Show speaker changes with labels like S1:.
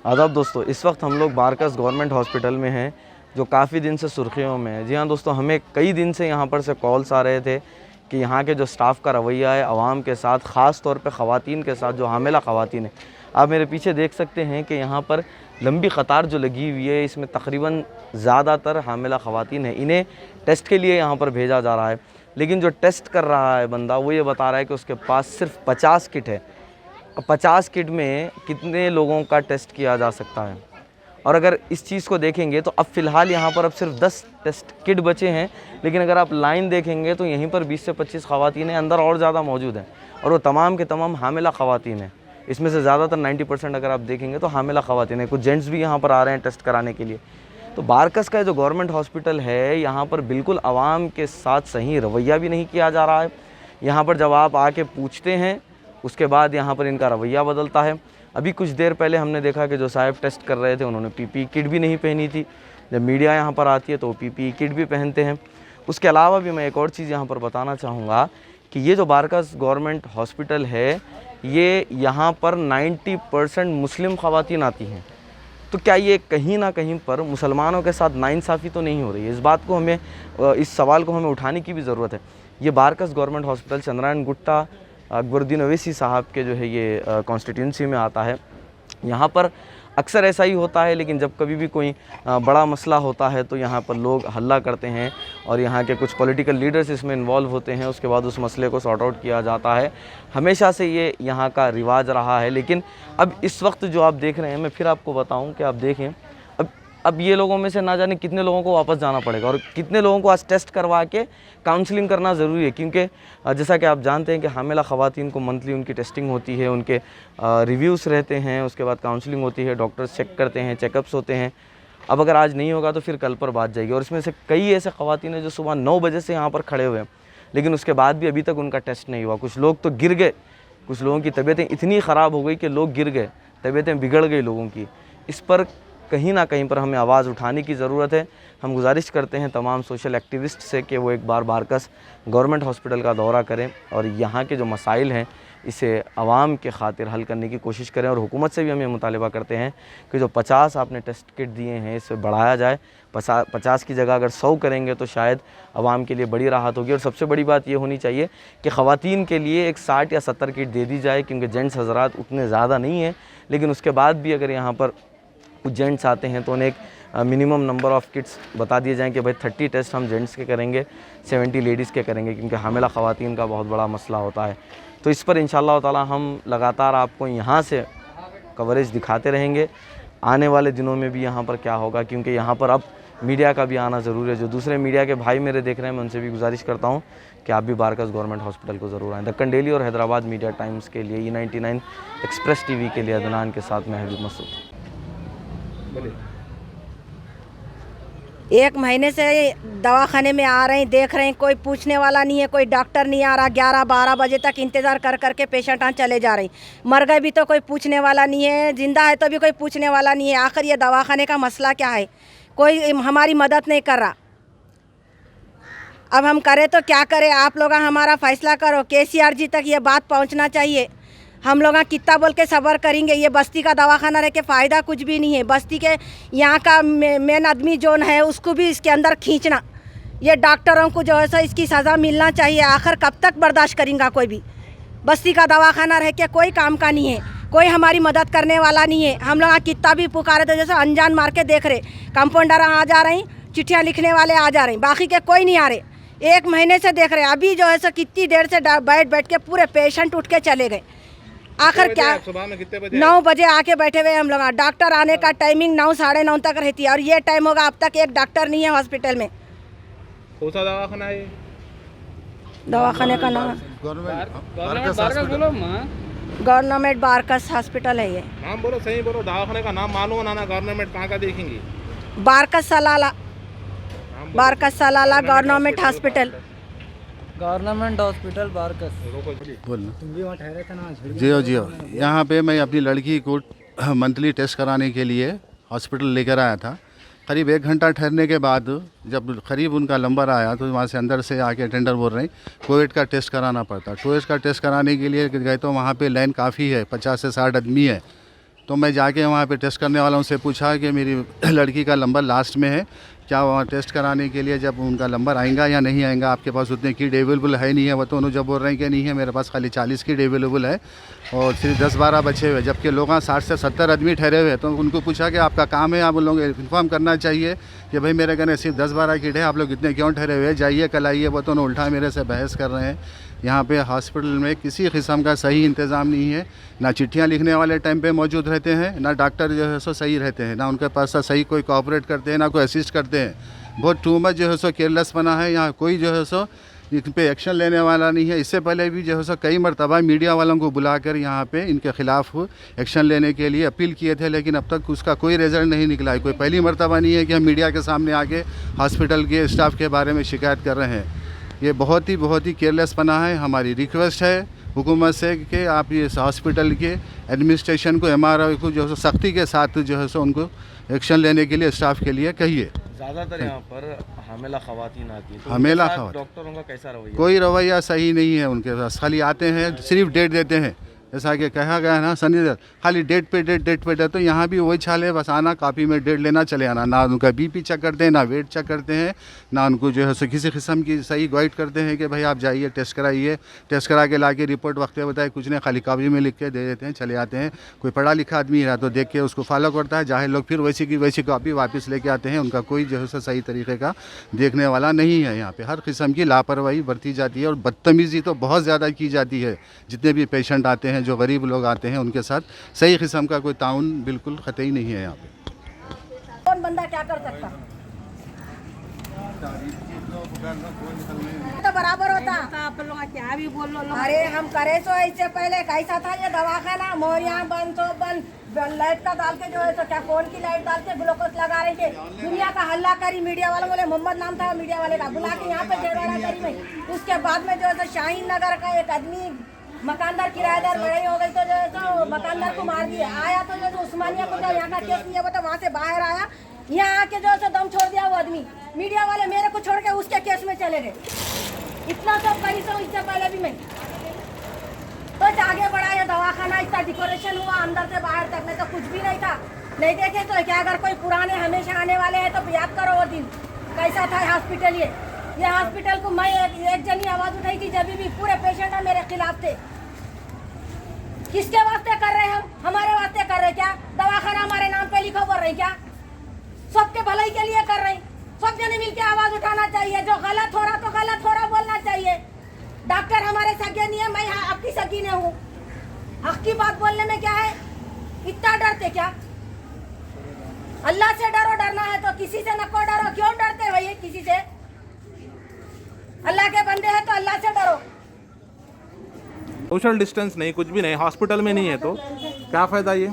S1: आदाब दोस्तों, इस वक्त हम लोग बारकस गवर्नमेंट हॉस्पिटल में हैं जो काफ़ी दिन से सुर्खियों में है। जी हाँ दोस्तों, हमें कई दिन से यहाँ पर से कॉल्स आ रहे थे कि यहाँ के जो स्टाफ का रवैया है आवाम के साथ, ख़ास तौर पे ख़वातीन के साथ, जो हामिला ख़वातीन है। आप मेरे पीछे देख सकते हैं कि यहाँ पर लंबी कतार जो लगी हुई है, इसमें तकरीबन ज़्यादातर हामिला ख़वातीन है। इन्हें टेस्ट के लिए यहाँ पर भेजा जा रहा है, लेकिन जो टेस्ट कर रहा है बंदा वो ये बता रहा है कि उसके पास सिर्फ 50 किट है। 50 किट में कितने लोगों का टेस्ट किया जा सकता है? और अगर इस चीज़ को देखेंगे तो अब फ़िलहाल यहाँ पर अब सिर्फ 10 टेस्ट किट बचे हैं, लेकिन अगर आप लाइन देखेंगे तो यहीं पर 20 से 25 ख़वातीन हैं, अंदर और ज़्यादा मौजूद हैं, और वो तमाम के तमाम हामिला ख़वातीन हैं। इसमें से ज़्यादातर 90% अगर आप देखेंगे तो हामिला ख़वातीन हैं। कुछ जेंट्स भी यहाँ पर आ रहे हैं टेस्ट कराने के लिए। तो बारकस का जो गवर्नमेंट हॉस्पिटल है, यहाँ पर बिल्कुल आवाम के साथ सही रवैया भी नहीं किया जा रहा है। यहाँ पर जब आप आके पूछते हैं, उसके बाद यहाँ पर इनका रवैया बदलता है। अभी कुछ देर पहले हमने देखा कि जो साहब टेस्ट कर रहे थे उन्होंने पीपीई किट भी नहीं पहनी थी। जब मीडिया यहाँ पर आती है तो पीपीई किट भी पहनते हैं। उसके अलावा भी मैं एक और चीज़ यहाँ पर बताना चाहूँगा कि ये जो बारकस गवर्नमेंट हॉस्पिटल है, ये यहाँ पर 90% मुस्लिम ख़वातीन आती हैं। तो क्या ये कहीं ना कहीं पर मुसलमानों के साथ नाइंसाफ़ी तो नहीं हो रही है? इस बात को हमें, इस सवाल को हमें उठाने की भी ज़रूरत है। ये बारकस गवर्नमेंट हॉस्पिटल चंद्रायन गुट्टा अकबरुद्दीन अवैसी साहब के जो है ये कॉन्स्टिट्यूंसी में आता है। यहाँ पर अक्सर ऐसा ही होता है, लेकिन जब कभी भी कोई बड़ा मसला होता है तो यहाँ पर लोग हल्ला करते हैं और यहाँ के कुछ पॉलिटिकल लीडर्स इसमें इन्वॉल्व होते हैं। उसके बाद उस मसले को सॉर्ट आउट किया जाता है। हमेशा से ये यहाँ का रिवाज रहा है। लेकिन अब इस वक्त जो आप देख रहे हैं, मैं फिर आपको बताऊँ कि आप देखें, अब ये लोगों में से ना जाने कितने लोगों को वापस जाना पड़ेगा और कितने लोगों को आज टेस्ट करवा के काउंसलिंग करना ज़रूरी है। क्योंकि जैसा कि आप जानते हैं कि हामिला ख़वातीन को मंथली उनकी टेस्टिंग होती है, उनके रिव्यूज़ रहते हैं, उसके बाद काउंसलिंग होती है, डॉक्टर्स चेक करते हैं, चेकअप्स होते हैं। अब अगर आज नहीं होगा तो फिर कल पर बात जाएगी। और इसमें से कई ऐसे ख़वातीन हैं जो सुबह 9 बजे से यहाँ पर खड़े हुए हैं, लेकिन उसके बाद भी अभी तक उनका टेस्ट नहीं हुआ। कुछ लोग तो गिर गए, कुछ लोगों की तबीयतें इतनी ख़राब हो गई कि लोग गिर गए, तबीयतें बिगड़ गई लोगों की। इस पर कहीं ना कहीं पर हमें आवाज़ उठाने की ज़रूरत है। हम गुजारिश करते हैं तमाम सोशल एक्टिविस्ट से कि वो एक बार बारकस गवर्नमेंट हॉस्पिटल का दौरा करें और यहाँ के जो मसाइल हैं इसे आवाम के खातिर हल करने की कोशिश करें। और हुकूमत से भी हम ये मुतालिबा करते हैं कि जो 50 आपने टेस्ट किट दिए हैं इसे बढ़ाया जाए। 50 की जगह अगर 100 करेंगे तो शायद आवाम के लिए बड़ी राहत होगी। और सबसे बड़ी बात ये होनी चाहिए कि ख़वातीन के लिए एक 60 या 70 किट दे दी जाए, क्योंकि जेंट्स हज़रात उतने ज़्यादा नहीं हैं। लेकिन उसके बाद भी अगर यहाँ पर कुछ जेंट्स आते हैं तो उन्हें एक मिनिमम नंबर ऑफ़ किट्स बता दिए जाएँ कि भाई 30 टेस्ट हम जेंट्स के करेंगे, 70 लेडीज़ के करेंगे, क्योंकि हामिला ख़वातीन का बहुत बड़ा मसला होता है। तो इस पर इंशाअल्लाह ताला हम लगातार आपको यहाँ से कवरेज दिखाते रहेंगे। आने वाले दिनों में भी यहाँ पर क्या होगा, क्योंकि यहाँ पर अब मीडिया का भी आना ज़रूरी है। जो दूसरे मीडिया के भाई मेरे देख रहे हैं, मैं उनसे भी गुजारिश करता हूँ कि आप भी बारकस गवर्नमेंट हॉस्पिटल को ज़रूर आएँ। दक्कन डेली और हैदराबाद मीडिया टाइम्स के लिए, E99 एक्सप्रेस टीवी के लिए अदनान के साथ मैं हबीब मसूद।
S2: एक महीने से दवाखाने में आ रहे हैं, देख रहे हैं, कोई पूछने वाला नहीं है, कोई डॉक्टर नहीं आ रहा। 11-12 बजे तक इंतज़ार कर करके पेशेंट चले जा रहे हैं। मर गए भी तो कोई पूछने वाला नहीं है, ज़िंदा है तो भी कोई पूछने वाला नहीं है। आखिर ये दवाखाने का मसला क्या है? कोई हमारी मदद नहीं कर रहा। अब हम करें तो क्या करें? आप लोग हमारा फ़ैसला करो। KCR जी तक ये बात पहुंचना चाहिए। हम लोग कितना बोल के सब्र करेंगे? ये बस्ती का दवाखाना रह के फ़ायदा कुछ भी नहीं है। बस्ती के यहाँ का मेन आदमी जोन है उसको भी इसके अंदर खींचना, ये डॉक्टरों को जो है सो इसकी सज़ा मिलना चाहिए। आखिर कब तक बर्दाश्त करेंगे? कोई भी बस्ती का दवाखाना रह के कोई काम का नहीं है, कोई हमारी मदद करने वाला नहीं है। हम लोग कितना भी पुकारे तो जैसे अनजान मार के देख रहे, कंपाउंडर आ जा रहे हैं, चिट्ठियाँ लिखने वाले आ जा रहे हैं, बाकी के कोई नहीं आ रहे। 1 महीने से देख रहे। अभी जो है सो कितनी देर से बैठ के पूरे पेशेंट उठ के चले गए। आखिर क्या?
S3: सुबह में कितने बजे?
S2: 9 बजे आके बैठे हुए हम लोग। डॉक्टर आने का टाइमिंग 9 साढ़े 9 तक रहती है, और ये टाइम होगा अब तक एक डॉक्टर नहीं है हॉस्पिटल में।
S3: कौन सा दवाखाना है?
S2: दवाखाने का नाम गवर्नमेंट बारकस हॉस्पिटल है। ये
S3: नाम बोलो, सही बोलो। दवाखाने का नाम मालूम ना? गवर्नमेंट कहाँ का देखेंगी?
S2: Barkas Salala, Barkas Salala government hospital,
S4: government hospital Barkas.
S5: जियो जियो, यहाँ पे मैं अपनी लड़की को मंथली टेस्ट कराने के लिए हॉस्पिटल लेकर आया था। करीब 1 घंटा ठहरने के बाद जब करीब उनका नंबर आया तो वहाँ से अंदर से आके अटेंडर बोल रहे हैं कोविड का टेस्ट कराना पड़ता। कोविड का टेस्ट कराने के लिए गए तो वहाँ पे लाइन काफ़ी है, 50 से 60 आदमी है। तो मैं जाके वहाँ पे टेस्ट करने वालों से पूछा कि मेरी लड़की का नंबर लास्ट में है, क्या वहाँ टेस्ट कराने के लिए जब उनका नंबर आएगा या नहीं आएगा, आपके पास उतने किट अवेलेबल है नहीं है। वो तो उन्होंने जब बोल रहे हैं कि नहीं है, मेरे पास खाली 40 किट अवेलेबल है और सिर्फ 10-12 बचे हुए, जबकि लोग 60 से 70 आदमी ठहरे हुए हैं। तो उनको पूछा कि आपका काम है, आप उन लोग इन्फॉर्म करना चाहिए कि भाई मेरे कहने सिर्फ 10-12 किट है, आप लोग इतने क्यों ठहरे हुए हैं, जाइए कल आइए। वो तो उल्टा मेरे से बहस कर रहे हैं। यहाँ पे हॉस्पिटल में किसी किस्म का सही इंतज़ाम नहीं है, ना चिट्ठियाँ लिखने वाले टाइम पे मौजूद रहते हैं, ना डॉक्टर जो है सो सही रहते हैं, ना उनके पास सही कोई कोऑपरेट करते हैं, ना कोई असिस्ट करते हैं। बहुत टू मच जो है सो केयरलेस बना है। यहाँ कोई जो है सो इन पे एक्शन लेने वाला नहीं है। इससे पहले भी जो है सो कई मरतबा मीडिया वालों को बुलाकर यहाँ पे इनके ख़िलाफ़ एक्शन लेने के लिए अपील किए थे, लेकिन अब तक उसका कोई रिजल्ट नहीं निकला है। कोई पहली मरतबा नहीं है कि हम मीडिया के सामने आके हॉस्पिटल के स्टाफ के बारे में शिकायत कर रहे हैं। ये बहुत ही केयरलेस बना है। हमारी रिक्वेस्ट है हुकूमत से कि आप ये हॉस्पिटल के एडमिनिस्ट्रेशन को, MRO को जो है सख्ती के साथ जो है सो उनको एक्शन लेने के लिए स्टाफ के लिए कहिए।
S1: ज़्यादातर यहाँ पर हमेला खवातीन आती हैं, तो
S5: हमेला
S1: उनके साथ
S5: खवातीन।
S1: डॉक्टरों का कैसा रवैया?
S5: कोई रवैया सही नहीं है उनके पास। खाली आते हैं, सिर्फ डेट देते हैं, जैसा कि कहा गया है ना सनी देओल, खाली डेट पे डेट। तो यहाँ भी वही चाल है, बस आना, कॉपी में डेट लेना, चले आना। ना उनका BP चेक करते हैं, ना वेट चेक करते हैं, ना उनको जो है सो किसी किस्म की सही गाइड करते हैं कि भाई आप जाइए टेस्ट कराइए, टेस्ट करा के ला के रिपोर्ट वक्त बताए कुछ नहीं, खाली कॉपी में लिख के दे देते हैं, चले आते हैं। कोई पढ़ा लिखा आदमी है तो देख के उसको फॉलो करता है, जाहिर लोग फिर वैसी की वैसी कॉपी वापस लेके आते हैं। उनका कोई जो है सो सही तरीके का देखने वाला नहीं है। यहाँ पे हर किस्म की लापरवाही बरती जाती है और बदतमीज़ी तो बहुत ज़्यादा की जाती है। जितने भी पेशेंट आते हैं, जो गरीब लोग आते हैं, उनके साथ सही किस्म का कोई ताउन बिल्कुल कतई नहीं है यहाँ पे।
S2: कौन बंदा क्या कर सकता, तो बराबर होता।
S6: आप लोग क्या भी बोल लो।
S2: अरे हम करे सो इससे पहले कैसा था ये दवाखाना, मोरिया बंद तो बंद, लाइट का डाल के जो है तो क्या फोन की लाइट डाल के ग्लूकोज लगा रहे थे। दुनिया का हल्ला करी, मीडिया वालों बोले, मोहम्मद नाम था मीडिया वाले का, बुला के यहाँ पे जगड़ा करी में। उसके बाद में जो है तो शाहीन नगर का एक आदमी मकानदार किराएदार लड़ाई हो गई तो जो है तो मकानदार को मार दिया। आया तो जो है उस्मानिया को जो यहाँ का केस नहीं है, तो वहाँ से बाहर आया, यहाँ आके जो है दम छोड़ दिया वो आदमी। मीडिया वाले मेरे को छोड़ के उसके केस में चले गए। इतना सब करी तो इससे पहले भी मैं तो आगे बढ़ा ये दवाखाना, इतना डेकोरेशन हुआ अंदर से बाहर तक, नहीं तो कुछ भी नहीं था। नहीं देखे तो क्या, अगर कोई पुराने हमेशा आने वाले हैं तो याद करो वो दिन कैसा था हॉस्पिटल। ये हॉस्पिटल को मैं एक जनी आवाज उठाई थी जब भी पूरे पेशेंट मेरे खिलाफ थे। किसके वास्ते कर रहे हैं हम? हमारे वास्ते कर रहे क्या? दवाखाना हमारे नाम पे लिखो बोल रहे क्या? सबके भलाई के लिए कर रहे हैं। सब जने मिलकर आवाज उठाना चाहिए, जो गलत हो रहा तो गलत हो रहा बोलना चाहिए। डॉक्टर हमारे सगे नहीं है, मैं आपकी सगी नहीं हूँ। हक की बात बोलने में क्या है, इतना डरते क्या? अल्लाह से डरो, डरना है तो किसी से न को डरो। क्यों डरते भाई किसी से? अल्लाह के बंदे हैं तो अल्लाह से डरो।
S3: सोशल डिस्टेंस नहीं, कुछ भी नहीं, हॉस्पिटल में नहीं है तो क्या फ़ायदा ये?